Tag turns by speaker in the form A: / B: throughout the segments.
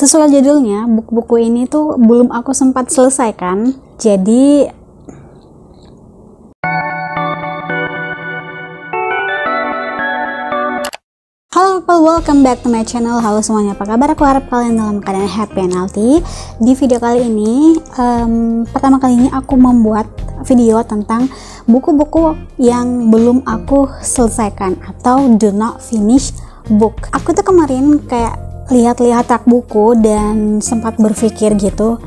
A: Sesuai judulnya, buku-buku ini tuh belum aku sempat selesaikan. Jadi halo people, welcome back to my channel. Halo semuanya, apa kabar? Aku harap kalian dalam keadaan happy and healthy. Di video kali ini, pertama kali ini aku membuat video tentang buku-buku yang belum aku selesaikan atau do not finish book. Aku tuh kemarin kayak lihat-lihat rak buku dan sempat berpikir gitu,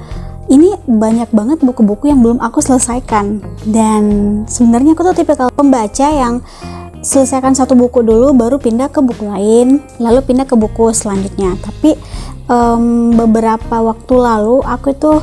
A: ini banyak banget buku-buku yang belum aku selesaikan. Dan sebenarnya aku tuh tipikal pembaca yang selesaikan satu buku dulu baru pindah ke buku lain, lalu pindah ke buku selanjutnya. Tapi beberapa waktu lalu aku itu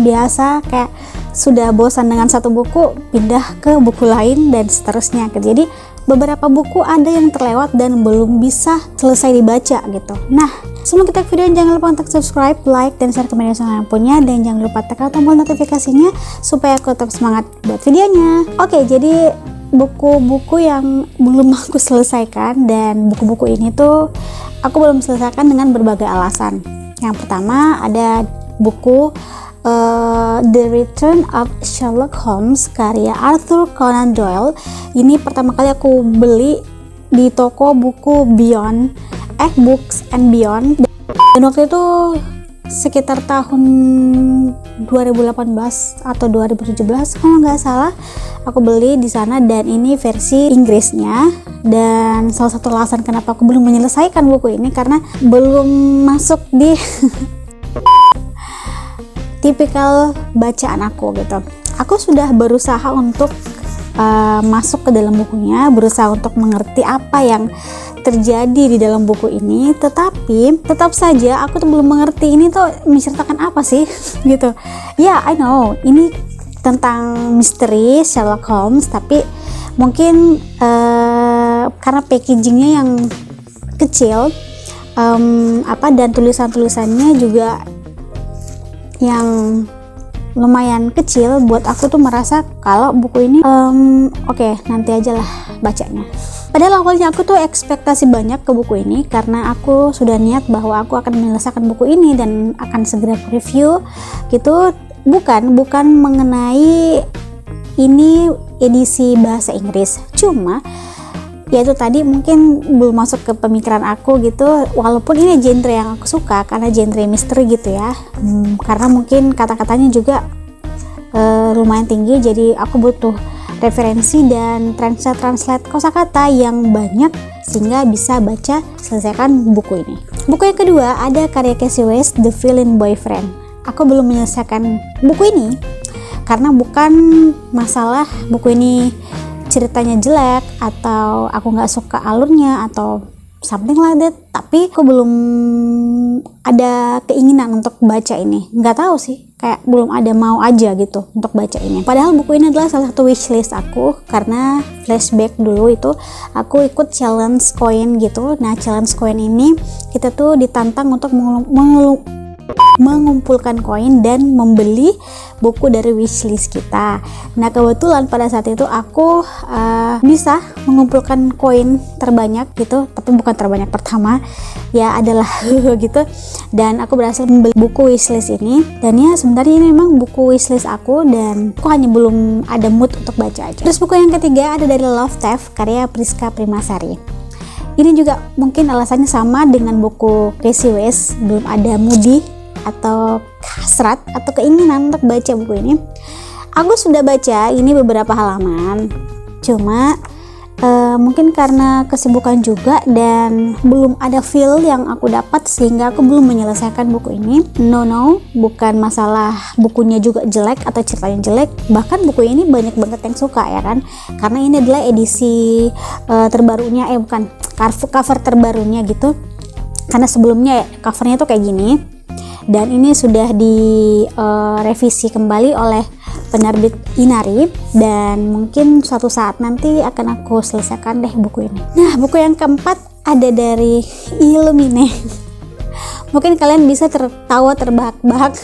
A: biasa kayak sudah bosan dengan satu buku pindah ke buku lain dan seterusnya. Jadi beberapa buku ada yang terlewat dan belum bisa selesai dibaca gitu. Nah, sebelum kita ke video, jangan lupa untuk subscribe, like, dan share ke media sosial yang punya, dan jangan lupa tekan tombol notifikasinya supaya aku tetap semangat buat videonya. Oke, jadi buku-buku yang belum aku selesaikan, dan buku-buku ini tuh aku belum selesaikan dengan berbagai alasan. Yang pertama ada buku The Return of Sherlock Holmes karya Arthur Conan Doyle. Ini pertama kali aku beli di toko buku Beyond, Books and Beyond, dan waktu itu sekitar tahun 2018 atau 2017 kalau nggak salah aku beli di sana, dan ini versi Inggrisnya. Dan salah satu alasan kenapa aku belum menyelesaikan buku ini karena belum masuk di tipikal bacaan aku gitu. Aku sudah berusaha untuk masuk ke dalam bukunya, berusaha untuk mengerti apa yang terjadi di dalam buku ini, tetapi tetap saja aku tuh belum mengerti ini tuh menceritakan apa sih gitu. Ya, I know ini tentang misteri Sherlock Holmes, tapi mungkin karena packagingnya yang kecil, dan tulisan-tulisannya juga yang lumayan kecil, buat aku tuh merasa kalau buku ini oke, nanti aja lah bacanya. Padahal awalnya aku tuh ekspektasi banyak ke buku ini karena aku sudah niat bahwa aku akan menyelesaikan buku ini dan akan segera review gitu. Bukan mengenai ini edisi bahasa Inggris, cuma ya itu tadi mungkin belum masuk ke pemikiran aku gitu. Walaupun ini genre yang aku suka karena genre misteri gitu ya, karena mungkin kata-katanya juga lumayan tinggi, jadi aku butuh referensi dan translate kosakata yang banyak sehingga bisa baca selesaikan buku ini. Buku yang kedua ada karya Casey West, The Villain Boyfriend. Aku belum menyelesaikan buku ini karena bukan masalah buku ini ceritanya jelek atau aku nggak suka alurnya atau something like that, tapi aku belum ada keinginan untuk baca ini. Nggak tahu sih, kayak belum ada mau aja gitu untuk baca ini. Padahal buku ini adalah salah satu wishlist aku karena flashback dulu itu aku ikut challenge koin gitu. Nah, challenge koin ini kita tuh ditantang untuk mengumpulkan koin dan membeli buku dari wishlist kita. Nah, kebetulan pada saat itu aku bisa mengumpulkan koin terbanyak gitu, tapi bukan terbanyak pertama ya, adalah gitu. Dan aku berhasil membeli buku wishlist ini, dan ya sebenarnya ini memang buku wishlist aku dan aku hanya belum ada mood untuk baca aja. Terus buku yang ketiga ada dari Love Theft karya Priska Primasari. Ini juga mungkin alasannya sama dengan buku Casey West, belum ada moody atau hasrat atau keinginan untuk baca buku ini. Aku sudah baca ini beberapa halaman, cuma mungkin karena kesibukan juga dan belum ada feel yang aku dapat sehingga aku belum menyelesaikan buku ini. No, bukan masalah bukunya juga jelek atau ceritanya jelek, bahkan buku ini banyak banget yang suka ya kan, karena ini adalah edisi terbarunya, bukan cover terbarunya gitu, karena sebelumnya covernya tuh kayak gini. Dan ini sudah direvisi kembali oleh penerbit Inari, dan mungkin suatu saat nanti akan aku selesaikan deh buku ini. Nah, buku yang keempat ada dari Illumine. Mungkin kalian bisa tertawa terbahak-bahak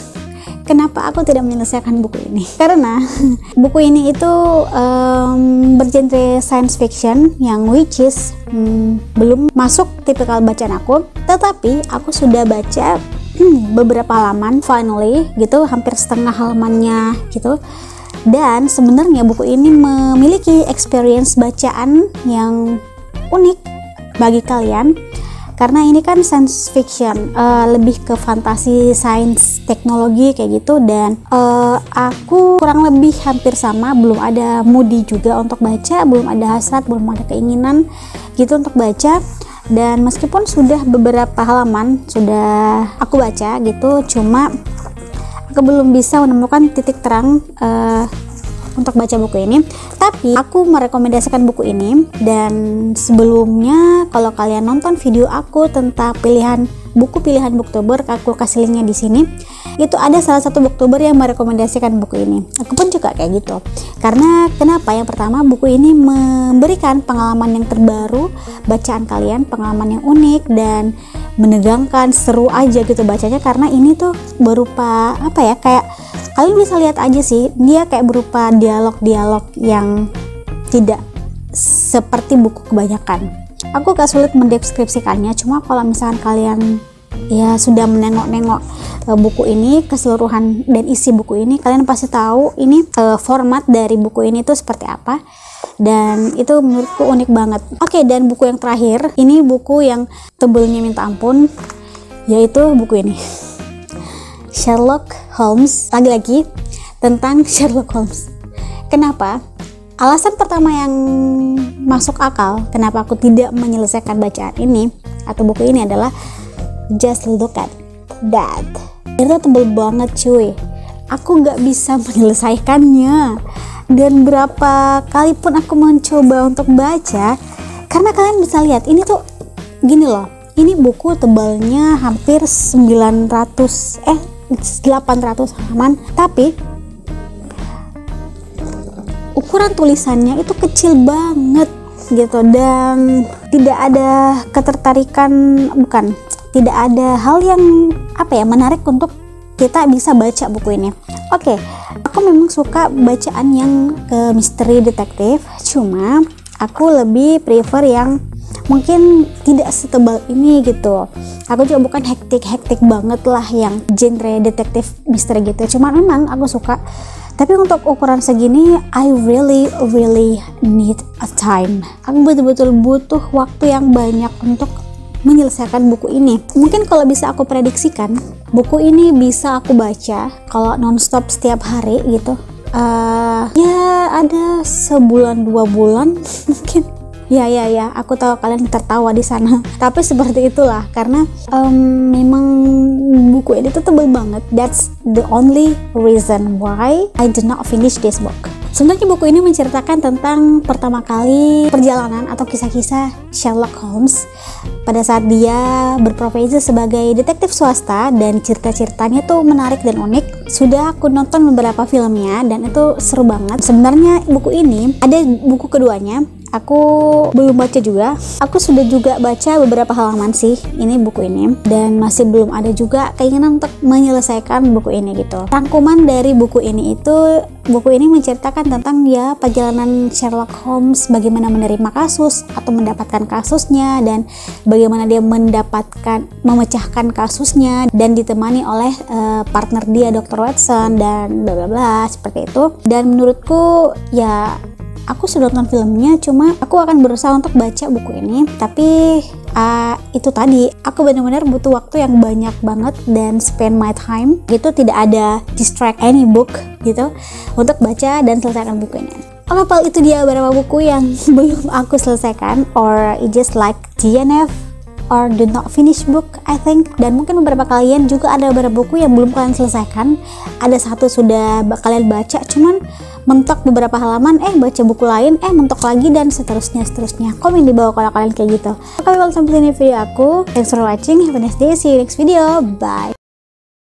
A: kenapa aku tidak menyelesaikan buku ini, karena buku ini itu bergenre science fiction yang which is belum masuk tipikal bacaan aku, tetapi aku sudah baca beberapa halaman finally gitu, hampir setengah halamannya gitu. Dan sebenarnya buku ini memiliki experience bacaan yang unik bagi kalian, karena ini kan science fiction, lebih ke fantasi, sains, teknologi kayak gitu. Dan aku kurang lebih hampir sama, belum ada moody juga untuk baca, belum ada hasrat, belum ada keinginan gitu untuk baca. Dan meskipun sudah beberapa halaman sudah aku baca gitu, cuma aku belum bisa menemukan titik terang untuk baca buku ini. Tapi aku merekomendasikan buku ini. Dan sebelumnya kalau kalian nonton video aku tentang buku pilihan Booktuber, aku kasih linknya di sini. Itu ada salah satu Booktuber yang merekomendasikan buku ini. Aku pun juga kayak gitu. Karena kenapa? Yang pertama, buku ini memberikan pengalaman yang terbaru, bacaan kalian, pengalaman yang unik dan menegangkan, seru aja gitu bacanya. Karena ini tuh berupa apa ya, kayak kalian bisa lihat aja sih, dia kayak berupa dialog-dialog yang tidak seperti buku kebanyakan. Aku gak sulit mendeskripsikannya, cuma kalau misalkan kalian ya sudah menengok-nengok buku ini keseluruhan dan isi buku ini, kalian pasti tahu ini format dari buku ini tuh seperti apa. Dan itu menurutku unik banget. Oke, dan buku yang terakhir, ini buku yang tebelnya minta ampun, yaitu buku ini, Sherlock Holmes. Lagi-lagi tentang Sherlock Holmes. Kenapa? Alasan pertama yang masuk akal kenapa aku tidak menyelesaikan bacaan ini atau buku ini adalah just look at that. Itu tebel banget cuy. Aku gak bisa menyelesaikannya. Dan berapa kali pun aku mencoba untuk baca, karena kalian bisa lihat ini tuh gini loh. Ini buku tebalnya hampir 800 halaman, tapi ukuran tulisannya itu kecil banget gitu. Dan tidak ada ketertarikan, tidak ada hal yang menarik untuk kita bisa baca buku ini. Oke, aku memang suka bacaan yang ke misteri detektif, cuma aku lebih prefer yang mungkin tidak setebal ini gitu. Aku juga bukan hektik banget lah yang genre detektif misteri gitu, cuma memang aku suka. Tapi untuk ukuran segini, I really need a time. Aku betul-betul butuh waktu yang banyak untuk menyelesaikan buku ini. Mungkin kalau bisa aku prediksikan, buku ini bisa aku baca kalau nonstop setiap hari gitu. Ya ada sebulan 2 bulan mungkin. Ya, aku tahu kalian tertawa di sana. Tapi seperti itulah, karena memang buku ini tuh tebal banget. That's the only reason why I did not finish this book. Sebenarnya buku ini menceritakan tentang pertama kali perjalanan atau kisah-kisah Sherlock Holmes pada saat dia berprofesi sebagai detektif swasta, dan cerita-ceritanya tuh menarik dan unik. Sudah aku nonton beberapa filmnya dan itu seru banget. Sebenarnya buku ini ada buku keduanya. Aku belum baca juga. Aku sudah juga baca beberapa halaman sih ini buku ini, dan masih belum ada juga keinginan untuk menyelesaikan buku ini gitu. Rangkuman dari buku ini menceritakan tentang ya perjalanan Sherlock Holmes, bagaimana menerima kasus atau mendapatkan kasusnya, dan bagaimana dia memecahkan kasusnya dan ditemani oleh partner dia Dr. Watson dan bla bla bla seperti itu. Dan menurutku ya, aku sudah nonton filmnya, cuma aku akan berusaha untuk baca buku ini. Tapi itu tadi, aku benar-benar butuh waktu yang banyak banget dan spend my time gitu, tidak ada distract any book gitu untuk baca dan selesaikan buku ini. Oke, itu dia beberapa buku yang belum aku selesaikan, or it just like DNF or do not finish book I think. Dan mungkin beberapa kalian juga ada beberapa buku yang belum kalian selesaikan. Ada satu sudah kalian baca, cuman mentok beberapa halaman, baca buku lain, mentok lagi, dan seterusnya. Komen di bawah kalau kalian kayak gitu. Oke, kalau sampai sini video aku. Thanks for watching, have a nice day, see you next video, bye.